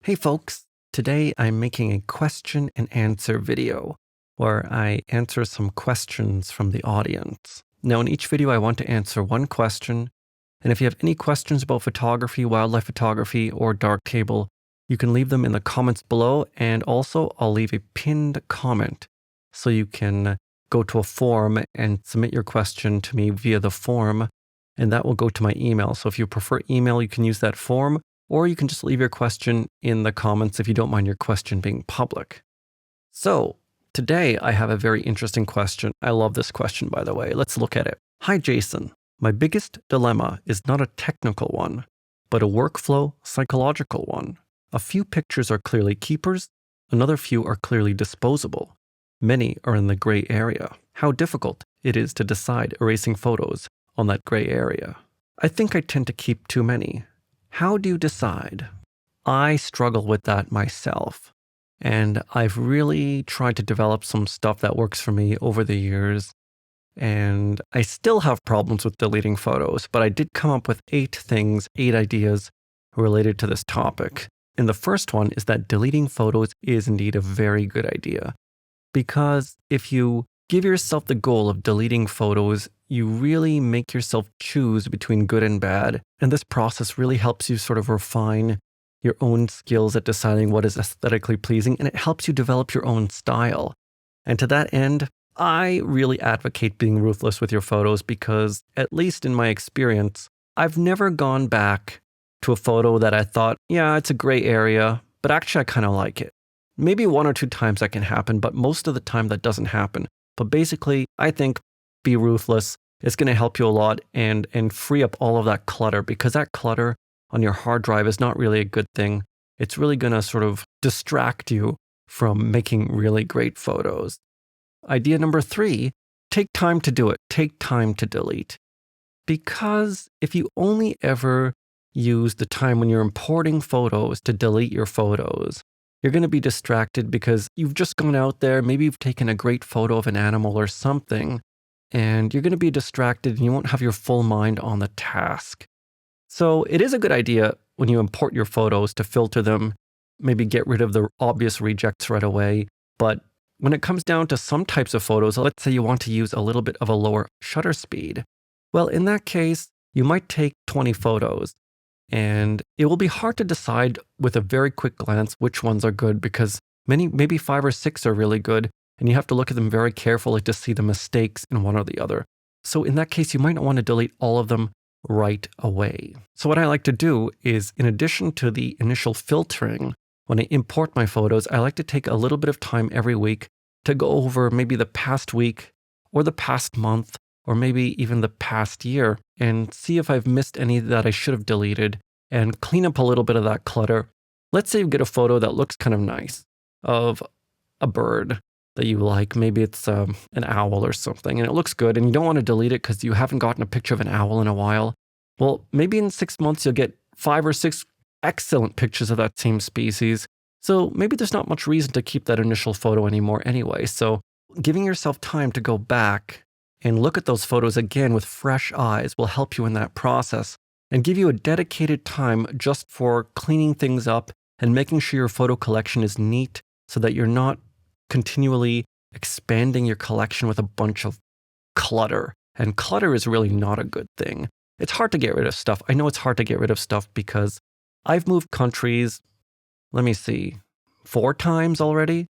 Hey folks, today I'm making a question and answer video where I answer some questions from the audience. Now, in each video, I want to answer one question. And if you have any questions about photography, wildlife photography, or Darktable, you can leave them in the comments below. And also, I'll leave a pinned comment so you can go to a form and submit your question to me via the form, and that will go to my email. So if you prefer email, you can use that form. Or you can just leave your question in the comments if you don't mind your question being public. So today I have a very interesting question. I love this question, by the way. Let's look at it. Hi, Jason. My biggest dilemma is not a technical one, but a workflow psychological one. A few pictures are clearly keepers. Another few are clearly disposable. Many are in the gray area. How difficult it is to decide erasing photos on that gray area. I think I tend to keep too many. How do you decide? I struggle with that myself, and I've really tried to develop some stuff that works for me over the years, and I still have problems with deleting photos, but I did come up with 8 ideas related to this topic. And the first one is that deleting photos is indeed a very good idea, because if you give yourself the goal of deleting photos, you really make yourself choose between good and bad. And this process really helps you sort of refine your own skills at deciding what is aesthetically pleasing, and it helps you develop your own style. And to that end, I really advocate being ruthless with your photos because, at least in my experience, I've never gone back to a photo that I thought, yeah, it's a gray area, but actually I kind of like it. Maybe 1 or 2 times that can happen, but most of the time that doesn't happen. But basically, I think be ruthless. It's going to help you a lot and free up all of that clutter, because that clutter on your hard drive is not really a good thing. It's really going to sort of distract you from making really great photos. Idea number 3, take time to do it. Take time to delete. Because if you only ever use the time when you're importing photos to delete your photos, you're going to be distracted because you've just gone out there, maybe you've taken a great photo of an animal or something, and you're going to be distracted and you won't have your full mind on the task. So it is a good idea when you import your photos to filter them, maybe get rid of the obvious rejects right away. But when it comes down to some types of photos, let's say you want to use a little bit of a lower shutter speed. Well, in that case, you might take 20 photos. And it will be hard to decide with a very quick glance which ones are good, because maybe 5 or 6 are really good, and you have to look at them very carefully to see the mistakes in one or the other. So in that case, you might not want to delete all of them right away. So what I like to do is, in addition to the initial filtering, when I import my photos, I like to take a little bit of time every week to go over maybe the past week or the past month, or maybe even the past year, and see if I've missed any that I should have deleted and clean up a little bit of that clutter. Let's say you get a photo that looks kind of nice of a bird that you like. Maybe it's an owl or something, and it looks good, and you don't want to delete it because you haven't gotten a picture of an owl in a while. Well, maybe in 6 months, you'll get 5 or 6 excellent pictures of that same species. So maybe there's not much reason to keep that initial photo anymore anyway. So giving yourself time to go back and look at those photos again with fresh eyes will help you in that process and give you a dedicated time just for cleaning things up and making sure your photo collection is neat, so that you're not continually expanding your collection with a bunch of clutter. And clutter is really not a good thing. It's hard to get rid of stuff. I know it's hard to get rid of stuff because I've moved countries, 4 times already,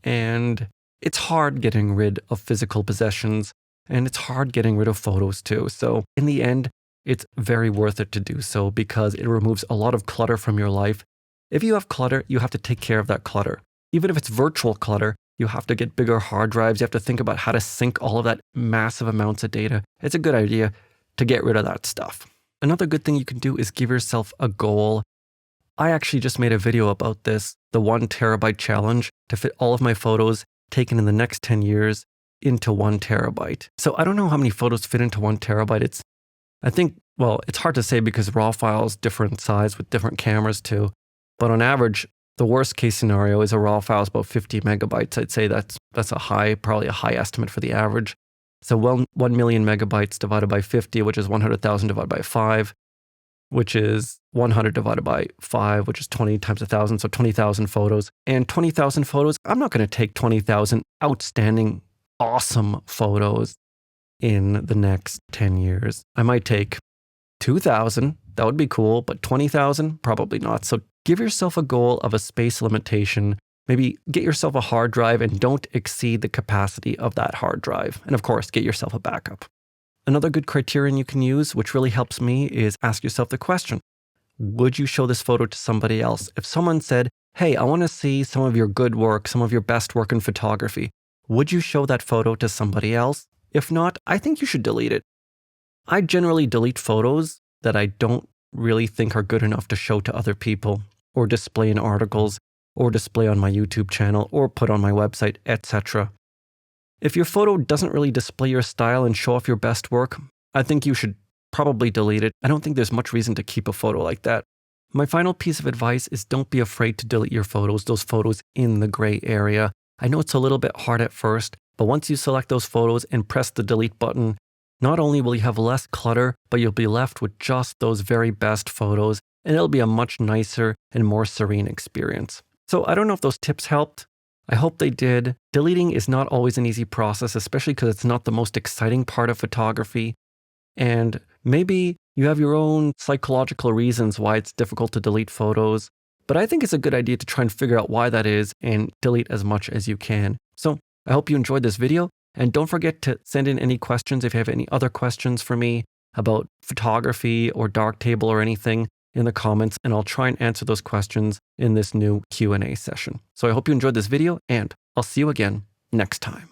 and it's hard getting rid of physical possessions. And it's hard getting rid of photos too. So in the end, it's very worth it to do so, because it removes a lot of clutter from your life. If you have clutter, you have to take care of that clutter. Even if it's virtual clutter, you have to get bigger hard drives. You have to think about how to sync all of that massive amounts of data. It's a good idea to get rid of that stuff. Another good thing you can do is give yourself a goal. I actually just made a video about this, the 1 terabyte challenge, to fit all of my photos taken in the next 10 years into 1 terabyte. So I don't know how many photos fit into 1 terabyte. It's hard to say because RAW files different size with different cameras too. But on average, the worst case scenario is a RAW file is about 50 megabytes. I'd say that's probably a high estimate for the average. So 1 million megabytes divided by 50, which is 100,000 divided by 5. which is 100 divided by 5, which is 20 times 1,000, so 20,000 photos. And 20,000 photos, I'm not going to take 20,000 outstanding, awesome photos in the next 10 years. I might take 2,000, that would be cool, but 20,000, probably not. So give yourself a goal of a space limitation. Maybe get yourself a hard drive and don't exceed the capacity of that hard drive. And of course, get yourself a backup. Another good criterion you can use, which really helps me, is ask yourself the question, would you show this photo to somebody else? If someone said, hey, I want to see some of your good work, some of your best work in photography, would you show that photo to somebody else? If not, I think you should delete it. I generally delete photos that I don't really think are good enough to show to other people, or display in articles, or display on my YouTube channel, or put on my website, etc. If your photo doesn't really display your style and show off your best work, I think you should probably delete it. I don't think there's much reason to keep a photo like that. My final piece of advice is don't be afraid to delete your photos, those photos in the gray area. I know it's a little bit hard at first, but once you select those photos and press the delete button, not only will you have less clutter, but you'll be left with just those very best photos, and it'll be a much nicer and more serene experience. So I don't know if those tips helped. I hope they did. Deleting is not always an easy process, especially because it's not the most exciting part of photography. And maybe you have your own psychological reasons why it's difficult to delete photos, but I think it's a good idea to try and figure out why that is and delete as much as you can. So I hope you enjoyed this video, and don't forget to send in any questions if you have any other questions for me about photography or Darktable or anything in the comments, and I'll try and answer those questions in this new Q&A session. So I hope you enjoyed this video, and I'll see you again next time.